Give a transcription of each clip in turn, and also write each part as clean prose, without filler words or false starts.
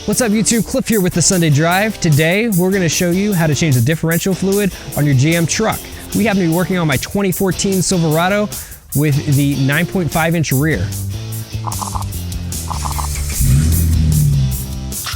What's up YouTube, Cliff here with the Sunday Drive. Today we're going to show you how to change the differential fluid on your GM truck. We happen to be working on my 2014 Silverado with the 9.5 inch rear.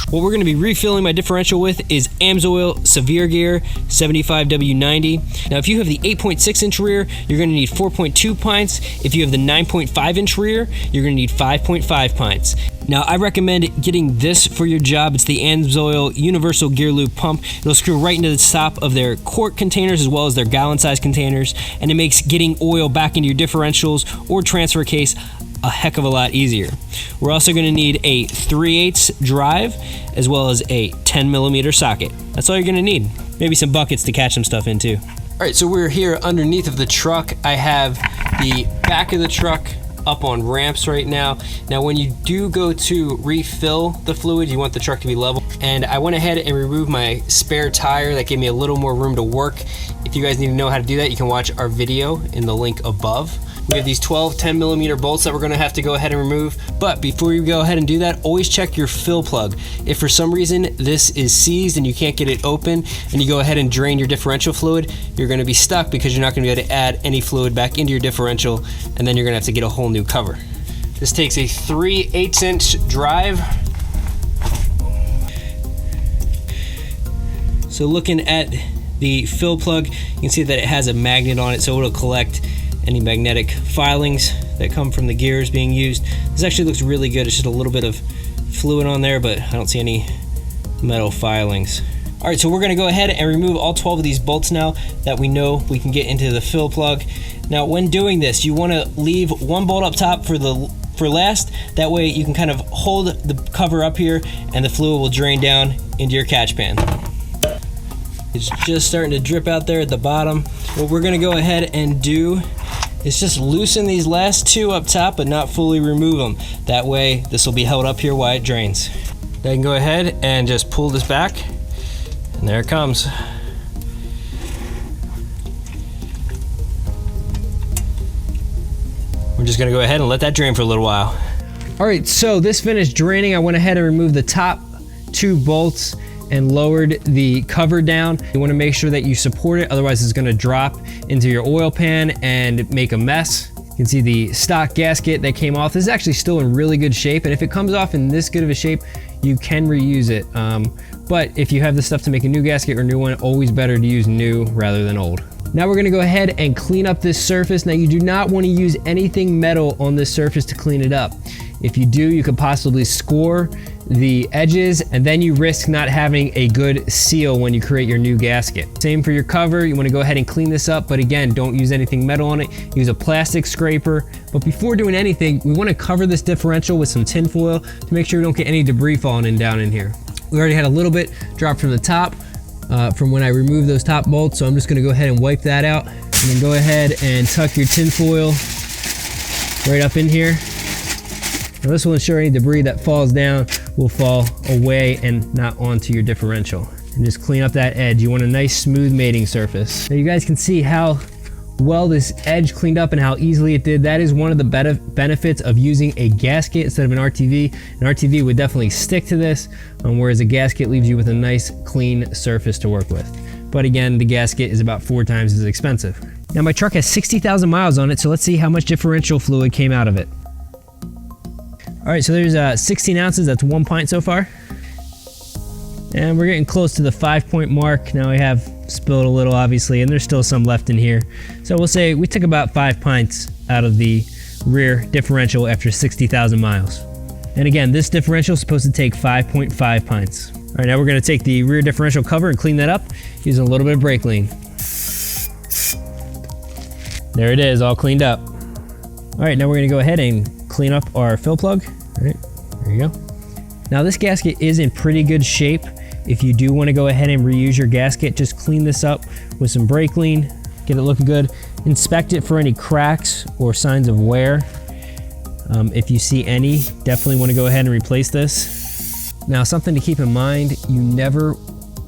What we're going to be refilling my differential with is AMSOIL Severe Gear 75W90. Now if you have the 8.6 inch rear, you're going to need 4.2 pints. If you have the 9.5 inch rear, you're going to need 5.5 pints. Now I recommend getting this for your job. It's the AMSOIL Universal Gear Lube Pump. It'll screw right into the top of their quart containers as well as their gallon size containers, and it makes getting oil back into your differentials or transfer case a heck of a lot easier. We're also going to need a 3/8 drive as well as a 10mm socket. That's all you're going to need. Maybe some buckets to catch some stuff in too. Alright, so we're here underneath of the truck. I have the back of the truck up on ramps right now. Now when you do go to refill the fluid, you want the truck to be level. And I went ahead and removed my spare tire. That gave me a little more room to work. If you guys need to know how to do that, you can watch our video in the link above. We have these 12 10mm bolts that we're going to have to go ahead and remove. But before you go ahead and do that, always check your fill plug. If for some reason this is seized and you can't get it open and you go ahead and drain your differential fluid, you're going to be stuck because you're not going to be able to add any fluid back into your differential, and then you're going to have to get a whole new cover. This takes a 3/8 inch drive. So looking at the fill plug, you can see that it has a magnet on it, so it'll collect any magnetic filings that come from the gears being used. This actually looks really good. It's just a little bit of fluid on there, but I don't see any metal filings. All right, so we're gonna go ahead and remove all 12 of these bolts now that we know we can get into the fill plug. Now, when doing this, you wanna leave one bolt up top for last. That way you can kind of hold the cover up here and the fluid will drain down into your catch pan. It's just starting to drip out there at the bottom. What we're gonna go ahead and do is just loosen these last two up top, but not fully remove them. That way, this will be held up here while it drains. Then I can go ahead and just pull this back, and there it comes. We're just gonna go ahead and let that drain for a little while. All right, so this finished draining. I went ahead and removed the top two bolts and lowered the cover down. You wanna make sure that you support it, otherwise it's gonna drop into your oil pan and make a mess. You can see the stock gasket that came off. This is actually still in really good shape, and if it comes off in this good of a shape, you can reuse it. But if you have the stuff to make a new gasket or new one, always better to use new rather than old. Now we're gonna go ahead and clean up this surface. Now you do not wanna use anything metal on this surface to clean it up. If you do, you could possibly score the edges, and then you risk not having a good seal when you create your new gasket. Same for your cover. You want to go ahead and clean this up, but again, don't use anything metal on it. Use a plastic scraper. But before doing anything, we want to cover this differential with some tin foil to make sure we don't get any debris falling down in here. We already had a little bit drop from the top from when I removed those top bolts, so I'm just going to go ahead and wipe that out, and then go ahead and tuck your tin foil right up in here. Now this will ensure any debris that falls down will fall away and not onto your differential. And just clean up that edge. You want a nice smooth mating surface. Now you guys can see how well this edge cleaned up and how easily it did. That is one of the benefits of using a gasket instead of an RTV. An RTV would definitely stick to this, whereas a gasket leaves you with a nice clean surface to work with. But again, the gasket is about 4 times as expensive. Now my truck has 60,000 miles on it, so let's see how much differential fluid came out of it. All right, so there's 16 ounces, that's 1 pint so far. And we're getting close to the 5-point mark. Now I have spilled a little, obviously, and there's still some left in here. So we'll say we took about 5 pints out of the rear differential after 60,000 miles. And again, this differential is supposed to take 5.5 pints. All right, now we're gonna take the rear differential cover and clean that up using a little bit of brake lean. There it is, all cleaned up. All right, now we're gonna go ahead and clean up our fill plug. All right, there you go. Now this gasket is in pretty good shape. If you do want to go ahead and reuse your gasket, just clean this up with some brake lean, get it looking good. Inspect it for any cracks or signs of wear. If you see any, definitely want to go ahead and replace this. Now something to keep in mind, you never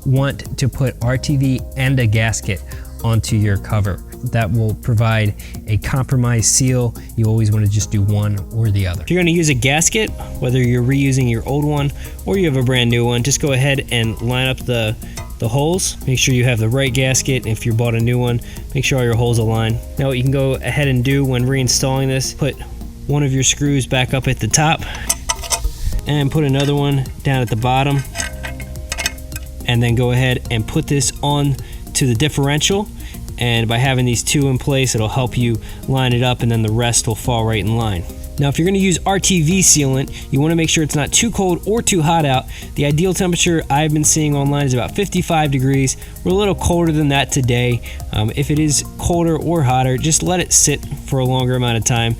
want to put RTV and a gasket onto your cover. that will provide a compromised seal. You always want to just do one or the other. If you're going to use a gasket, whether you're reusing your old one or you have a brand new one, just go ahead and line up the holes. Make sure you have the right gasket. If you bought a new one, make sure all your holes align. Now what you can go ahead and do when reinstalling this, put one of your screws back up at the top and put another one down at the bottom, and then go ahead and put this on to the differential, and by having these two in place, it'll help you line it up, and then the rest will fall right in line. Now if you're going to use RTV sealant, you want to make sure it's not too cold or too hot out. The ideal temperature I've been seeing online is about 55 degrees. We're a little colder than that today. If it is colder or hotter, just let it sit for a longer amount of time.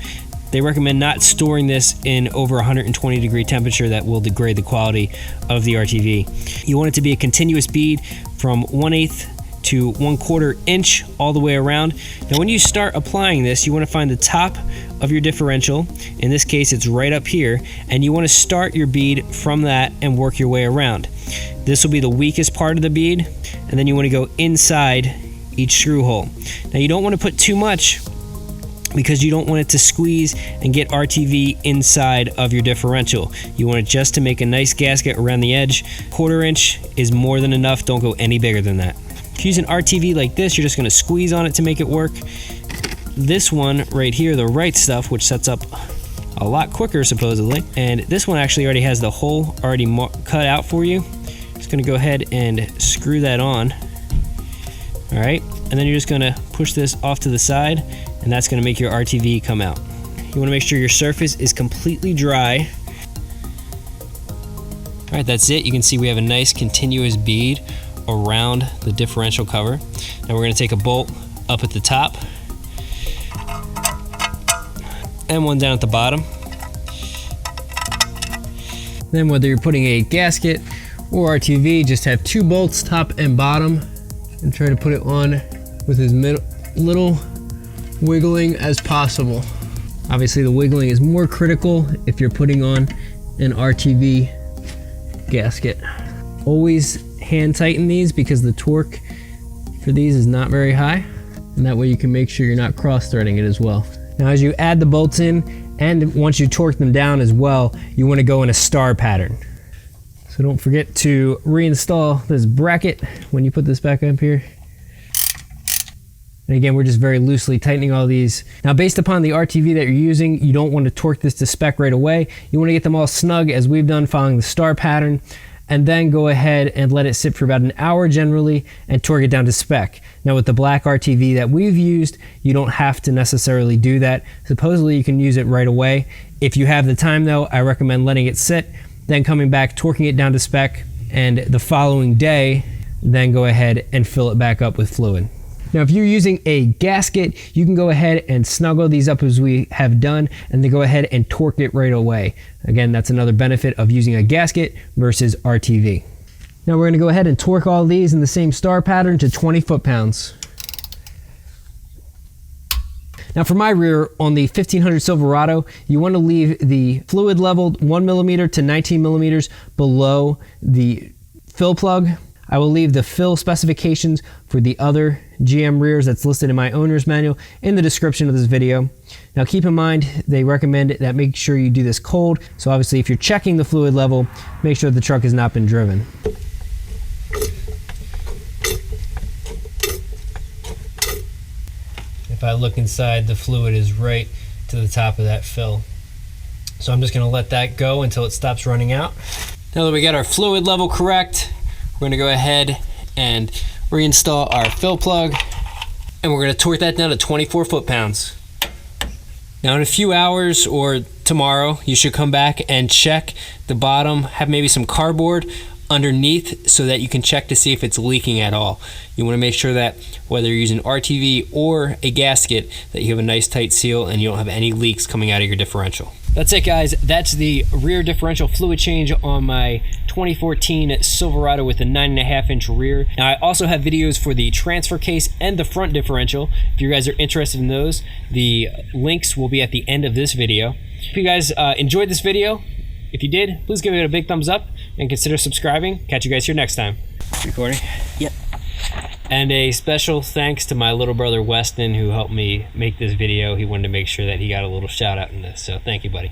They recommend not storing this in over 120 degree temperature. That will degrade the quality of the RTV. You want it to be a continuous bead from 1/8 to 1/4 inch all the way around. Now when you start applying this, you want to find the top of your differential. In this case, it's right up here, and you want to start your bead from that and work your way around. This will be the weakest part of the bead, and then you want to go inside each screw hole. Now you don't want to put too much, because you don't want it to squeeze and get RTV inside of your differential. You want it just to make a nice gasket around the edge. 1/4 inch is more than enough. Don't go any bigger than that. If you use an RTV like this, you're just going to squeeze on it to make it work. This one right here, the right stuff, which sets up a lot quicker supposedly, and this one actually already has the hole already cut out for you. Just going to go ahead and screw that on. All right, and then you're just going to push this off to the side, and that's going to make your RTV come out. You want to make sure your surface is completely dry. All right, that's it. You can see we have a nice continuous bead around the differential cover. Now we're going to take a bolt up at the top and one down at the bottom. Then whether you're putting a gasket or RTV, just have 2 bolts, top and bottom, and try to put it on with as little wiggling as possible. Obviously the wiggling is more critical if you're putting on an RTV gasket. Always hand tighten these because the torque for these is not very high, and that way you can make sure you're not cross-threading it as well. Now as you add the bolts in, and once you torque them down as well, you want to go in a star pattern. So don't forget to reinstall this bracket when you put this back up here. And again, we're just very loosely tightening all these. Now based upon the RTV that you're using, you don't want to torque this to spec right away. You want to get them all snug as we've done, following the star pattern, and then go ahead and let it sit for about an hour generally and torque it down to spec. Now with the black RTV that we've used, you don't have to necessarily do that. Supposedly you can use it right away. If you have the time though, I recommend letting it sit, then coming back, torquing it down to spec, and the following day, then go ahead and fill it back up with fluid. Now if you're using a gasket, you can go ahead and snuggle these up as we have done, and then go ahead and torque it right away. Again, that's another benefit of using a gasket versus RTV. Now we're going to go ahead and torque all these in the same star pattern to 20 foot-pounds. Now for my rear, on the 1500 Silverado, you want to leave the fluid level 1 millimeter to 19 millimeters below the fill plug. I will leave the fill specifications for the other GM rears that's listed in my owner's manual in the description of this video. Now keep in mind, they recommend that make sure you do this cold. So obviously if you're checking the fluid level, make sure the truck has not been driven. If I look inside, the fluid is right to the top of that fill. So I'm just gonna let that go until it stops running out. Now that we got our fluid level correct, we're gonna go ahead and reinstall our fill plug, and we're gonna torque that down to 24 foot-pounds. Now in a few hours or tomorrow, you should come back and check the bottom, have maybe some cardboard underneath so that you can check to see if it's leaking at all. You wanna make sure that whether you're using RTV or a gasket, that you have a nice tight seal and you don't have any leaks coming out of your differential. That's it guys, that's the rear differential fluid change on my 2014 Silverado with a 9.5 inch rear. Now I also have videos for the transfer case and the front differential. If you guys are interested in those, the links will be at the end of this video. If you guys enjoyed this video, if you did, please give it a big thumbs up and consider subscribing. Catch you guys here next time. Recording? Yep. And a special thanks to my little brother Weston, who helped me make this video. He wanted to make sure that he got a little shout out in this, so thank you, buddy.